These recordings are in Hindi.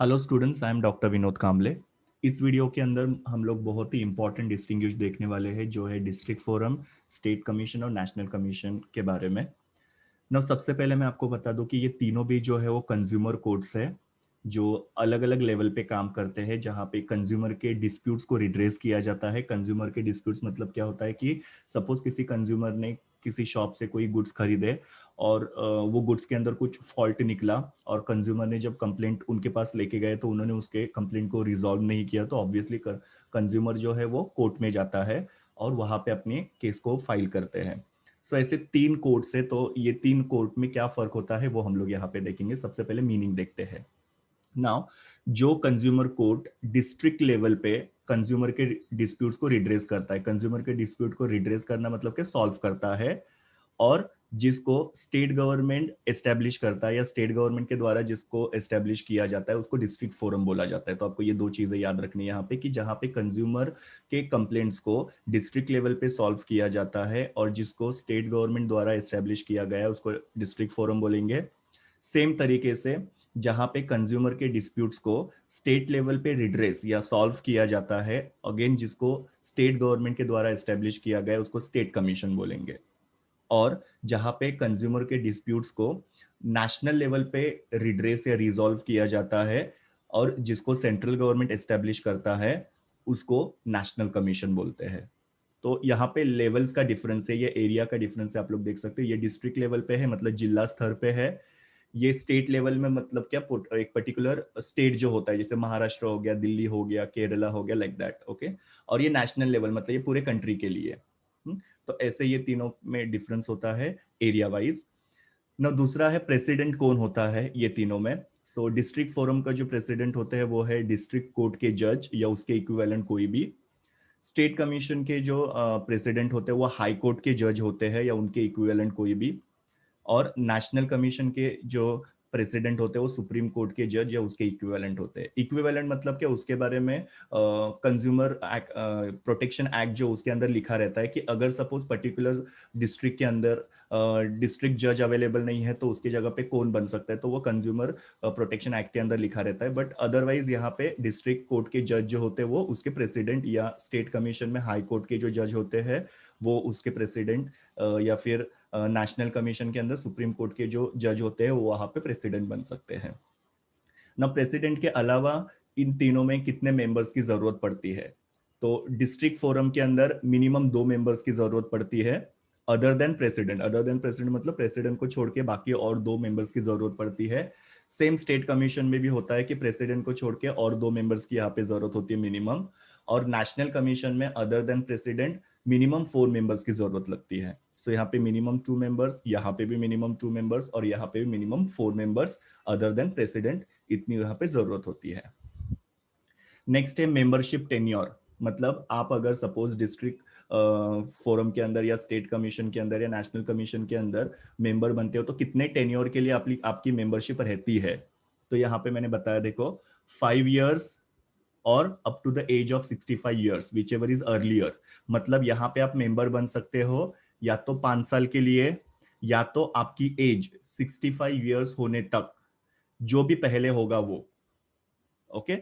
Hello students, I am doctor Vinod Kamle. इस वीडियो के अंदर हम लोग बहुत ही इंपॉर्टेंट डिस्टिंग्विश देखने वाले हैं, जो है डिस्ट्रिक्ट फोरम, स्टेट कमीशन और नेशनल कमीशन के बारे में। ना सबसे पहले मैं आपको बता दूं कि ये तीनों भी जो है वो कंज्यूमर कोर्ट्स है, जो अलग अलग लेवल पे काम करते हैं, जहाँ पे कंज्यूमर के डिस्प्यूट्स को रिड्रेस किया जाता है। कंज्यूमर के डिस्प्यूट्स मतलब क्या होता है कि सपोज किसी कंज्यूमर ने किसी शॉप से कोई गुड्स खरीदे और वो गुड्स के अंदर कुछ फॉल्ट निकला, और कंज्यूमर ने जब कंप्लेंट उनके पास लेके गए तो उन्होंने उसके कंप्लेंट को रिजॉल्व नहीं किया, तो ऑब्वियसली कंज्यूमर जो है वो कोर्ट में जाता है और वहां पे अपने केस को फाइल करते हैं। सो ऐसे तीन कोर्ट्स है, तो ये तीन कोर्ट में क्या फर्क होता है वो हम लोग यहाँ पे देखेंगे। सबसे पहले मीनिंग देखते हैं। नाउ, जो कंज्यूमर कोर्ट डिस्ट्रिक्ट लेवल पे कंज्यूमर के डिस्प्यूट्स को रिड्रेस करता है, कंज्यूमर के डिस्प्यूट को रिड्रेस करना मतलब कि सॉल्व करता है, और जिसको स्टेट गवर्नमेंट एस्टेब्लिश करता है या स्टेट गवर्नमेंट के द्वारा जिसको एस्टेब्लिश किया जाता है उसको डिस्ट्रिक्ट फोरम बोला जाता है। तो आपको ये दो चीजें याद रखनी है यहाँ पे, कि जहाँ पे कंज्यूमर के कंप्लेंट्स को डिस्ट्रिक्ट लेवल पे सॉल्व किया जाता है और जिसको स्टेट गवर्नमेंट द्वारा एस्टेब्लिश किया गया है उसको डिस्ट्रिक्ट फोरम बोलेंगे। सेम तरीके से जहां पे कंज्यूमर के डिस्प्यूट्स को स्टेट लेवल पे रिड्रेस या सॉल्व किया जाता है, अगेन जिसको स्टेट गवर्नमेंट के द्वारा एस्टेब्लिश किया गया है उसको स्टेट कमीशन बोलेंगे। और जहां पे कंज्यूमर के डिस्प्यूट्स को नेशनल लेवल पे रिड्रेस या रिजॉल्व किया जाता है और जिसको सेंट्रल गवर्नमेंट एस्टेब्लिश करता है उसको नेशनल कमीशन बोलते हैं। तो यहाँ पे लेवल्स का डिफरेंस है, ये एरिया का डिफरेंस है, आप लोग देख सकते हैं। ये डिस्ट्रिक्ट लेवल पे है, मतलब जिला स्तर पे है। ये स्टेट लेवल में मतलब क्या, एक पर्टिकुलर स्टेट जो होता है, जैसे महाराष्ट्र हो गया, दिल्ली हो गया, केरला हो गया, लाइक दैट, ओके। और ये नेशनल लेवल मतलब ये पूरे कंट्री के लिए। तो ऐसे ये तीनों में डिफरेंस होता है एरिया वाइज। ना दूसरा है प्रेसिडेंट कौन होता है ये तीनों में। सो डिस्ट्रिक्ट फोरम का जो प्रेसिडेंट होते हैं वो है डिस्ट्रिक्ट कोर्ट के जज या उसके इक्विवेलेंट कोई भी। स्टेट कमीशन के जो प्रेसिडेंट होते हैं वो हाई कोर्ट के जज होते हैं या उनके इक्विवेलेंट कोई भी। और नेशनल कमीशन के जो प्रेसिडेंट होते हैं वो सुप्रीम कोर्ट के जज या उसके इक्विवेलेंट होते हैं। इक्विवेलेंट मतलब क्या, उसके बारे में कंज्यूमर प्रोटेक्शन एक्ट जो उसके अंदर लिखा रहता है कि अगर सपोज पर्टिकुलर डिस्ट्रिक्ट के अंदर डिस्ट्रिक्ट जज अवेलेबल नहीं है तो उसकी जगह पे कौन बन सकता है, तो वो कंज्यूमर प्रोटेक्शन एक्ट के अंदर लिखा रहता है। बट अदरवाइज यहाँ पे डिस्ट्रिक्ट कोर्ट के जज जो होते हैं वो उसके प्रेसिडेंट, या स्टेट कमीशन में हाई कोर्ट के जो जज होते हैं वो उसके प्रेसिडेंट, या फिर नेशनल कमीशन के अंदर सुप्रीम कोर्ट के जो जज होते हैं वो वहां पे प्रेसिडेंट बन सकते हैं। ना प्रेसिडेंट के अलावा इन तीनों में कितने मेंबर्स की जरूरत पड़ती है, तो डिस्ट्रिक्ट फोरम के अंदर मिनिमम 2 मेंबर्स की जरूरत पड़ती है। अदर देन प्रेसिडेंट मतलब प्रेसिडेंट को छोड़ के बाकी और 2 मेंबर्स की जरूरत पड़ती है। सेम स्टेट कमीशन में भी होता है कि प्रेसिडेंट को छोड़ के और 2 मेंबर्स की यहाँ पे जरूरत होती है मिनिमम। और नेशनल कमीशन में other than president minimum 4 members की जरूरत लगती है। सो यहाँ पे मिनिमम 2 मेंबर्स, यहाँ पे भी मिनिमम 2 मेंबर्स, और यहाँ पे भी minimum 4 members other than president, इतनी यहाँ पे जरूरत होती है। नेक्स्ट है मेंबरशिप टेन्योर। मतलब आप अगर सपोज डिस्ट्रिक्ट फोरम के अंदर या स्टेट कमीशन के अंदर या नेशनल कमीशन के अंदर मेंबर बनते हो तो कितने टेन्योर के लिए आपकी मेंबरशिप रहती है। तो यहाँ पे मैंने बताया, देखो, 5 years और up to the age of 65 years, whichever is earlier. मतलब यहाँ पे आप मेंबर बन सकते हो या तो 5 साल के लिए, या तो आपकी एज 65 years होने तक, जो भी पहले होगा वो, ओके।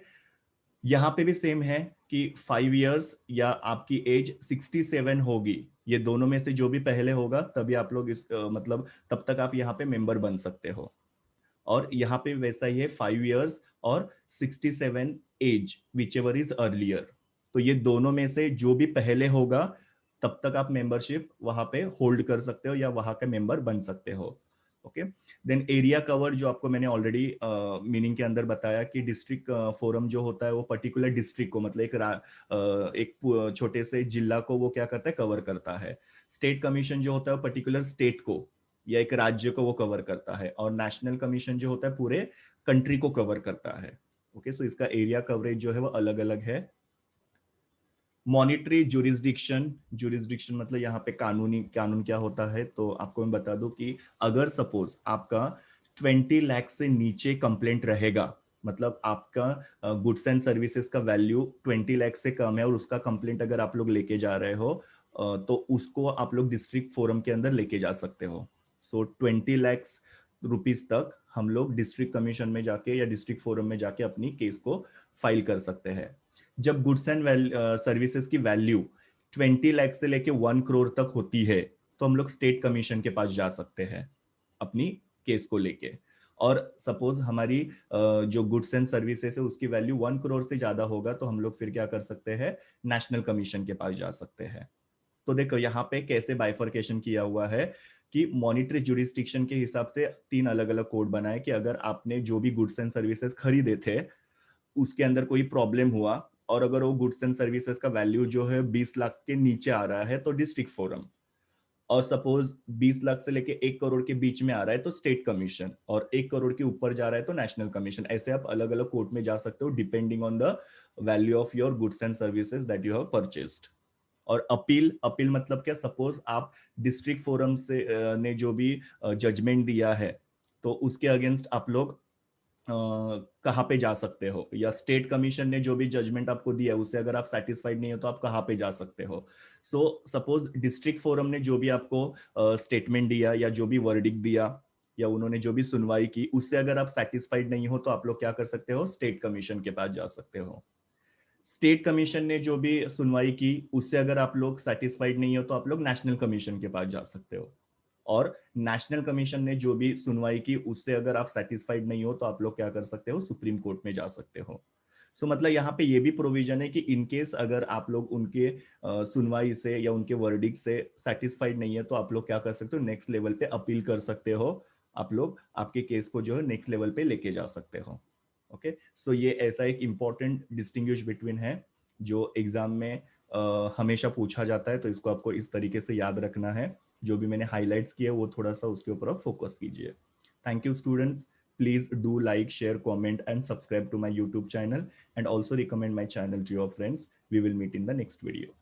यहाँ पे भी सेम है कि 5 years या आपकी एज 67 होगी, ये दोनों में से जो भी पहले होगा तभी आप लोग मतलब तब तक आप यहाँ पे मेंबर बन सकते हो। और यहाँ पे वैसा ही है, 5 years और 67 age, whichever is earlier. तो ये दोनों में से जो भी पहले होगा तब तक आप मेंबरशिप वहां पे होल्ड कर सकते हो या वहां का मेंबर बन सकते हो, ओके। देन एरिया कवर, जो आपको मैंने ऑलरेडी मीनिंग के अंदर बताया कि डिस्ट्रिक्ट फोरम जो होता है वो पर्टिकुलर डिस्ट्रिक्ट को, मतलब एक छोटे से जिला को वो क्या करता है, कवर करता है। स्टेट कमीशन जो होता है वो पर्टिकुलर स्टेट को या एक राज्य को वो कवर करता है, और नेशनल कमीशन जो होता है पूरे कंट्री को कवर करता है, ओके। सो इसका एरिया कवरेज जो है वो अलग अलग है। मॉनिटरी जुरिस्डिक्शन, जुरिस्डिक्शन मतलब यहाँ पे कानूनी कानून क्या होता है, तो आपको मैं बता दूं कि अगर सपोज आपका 20 लाख से नीचे कंप्लेंट रहेगा, मतलब आपका गुड्स एंड सर्विसेज का वैल्यू 20 लाख से कम है और उसका कंप्लेंट अगर आप लोग लेके जा रहे हो, तो उसको आप लोग डिस्ट्रिक्ट फोरम के अंदर लेके जा सकते हो। सो 20 लाख रुपीज तक हम लोग डिस्ट्रिक्ट कमीशन में जाके या डिस्ट्रिक्ट फोरम में जाके अपनी केस को फाइल कर सकते हैं। जब गुड्स एंड सर्विसेज की वैल्यू 20 लाख से लेके 1 करोड़ तक होती है तो हम लोग स्टेट कमीशन के पास जा सकते हैं अपनी केस को लेके। और सपोज हमारी जो गुड्स एंड सर्विसेज है उसकी वैल्यू 1 करोड़ से ज्यादा होगा तो हम लोग फिर क्या कर सकते हैं, नेशनल कमीशन के पास जा सकते हैं। तो देखो यहाँ पे कैसे बाइफर्केशन किया हुआ है कि मॉनिटरी जुरिस्डिक्शन के हिसाब से 3 अलग अलग कोड बनाए कि अगर आपने जो भी गुड्स एंड सर्विसेज खरीदे थे उसके अंदर कोई प्रॉब्लम हुआ और अगर वो गुड्स एंड सर्विसेज का वैल्यू जो है 20 लाख के नीचे आ रहा है तो डिस्ट्रिक्ट फोरम, और सपोज 20 लाख से लेके 1 करोड़ के बीच में आ रहा है तो स्टेट कमीशन, और 1 करोड़ के ऊपर जा रहा है तो नेशनल कमीशन। ऐसे आप अलग अलग कोर्ट में जा सकते हो depending on the value of your goods and services that you have purchased. और अपील, अपील मतलब क्या, सपोज आप डिस्ट्रिक्ट फोरम से ने जो भी जजमेंट दिया है तो उसके अगेंस्ट आप लोग कहाँ पे जा सकते हो, या स्टेट कमीशन ने जो भी जजमेंट आपको दिया है उससे अगर आप सेटिस्फाइड नहीं हो तो आप कहाँ पे जा सकते हो। सो सपोज डिस्ट्रिक्ट फोरम ने जो भी आपको स्टेटमेंट दिया या जो भी वर्डिक्ट दिया या उन्होंने जो भी सुनवाई की उससे अगर आप सेटिस्फाइड नहीं हो तो आप लोग क्या कर सकते हो, स्टेट कमीशन के पास जा सकते हो। स्टेट कमीशन ने जो भी सुनवाई की उससे अगर आप लोग सेटिस्फाइड नहीं हो तो आप लोग नेशनल कमीशन के पास जा सकते हो। और नेशनल कमीशन ने जो भी सुनवाई की उससे अगर आप सेटिस्फाइड नहीं हो तो आप लोग क्या कर सकते हो, सुप्रीम कोर्ट में जा सकते हो। सो मतलब यहाँ पे ये भी प्रोविजन है कि इन केस अगर आप लोग उनके सुनवाई से या उनके वर्डिक से सेटिस्फाइड नहीं है तो आप लोग क्या कर सकते हो, नेक्स्ट लेवल पे अपील कर सकते हो। आप लोग आपके केस को जो है नेक्स्ट लेवल पे लेके जा सकते हो। ओके, सो ये ऐसा एक इंपॉर्टेंट डिस्टिंग्विश बिटवीन है जो एग्जाम में हमेशा पूछा जाता है, तो इसको आपको इस तरीके से याद रखना है। जो भी मैंने हाईलाइट्स किए वो थोड़ा सा उसके ऊपर आप फोकस कीजिए। Thank you students, please do like, share, comment and subscribe to my YouTube channel, and also recommend my channel to your friends. We will meet in the next video.